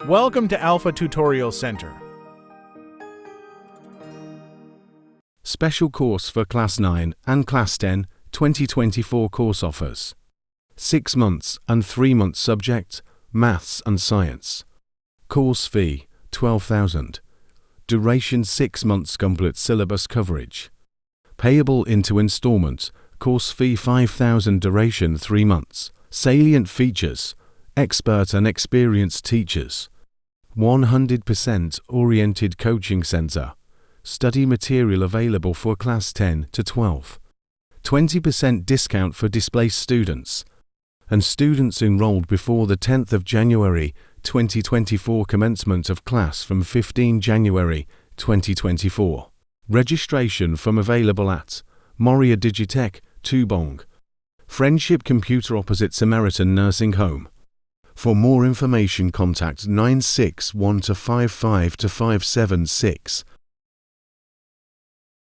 Welcome to Alpha Tutorial Center. Special course for Class 9 and Class 10 2024 course offers. 6 months and 3 months subject, Maths and Science. Course fee, $12,000. Duration 6 months complete syllabus coverage. Payable into installments, course fee $5,000 duration 3 months. Salient features, expert and experienced teachers. 100% oriented coaching center. Study material available for Class 10 to 12. 20% discount for displaced students. And students enrolled before the 10th of January 2024 commencement of class from 15 January 2024. Registration form available at Moria Digitech, Tubong. Friendship Computer opposite Samaritan Nursing Home. For more information contact 961 552 576.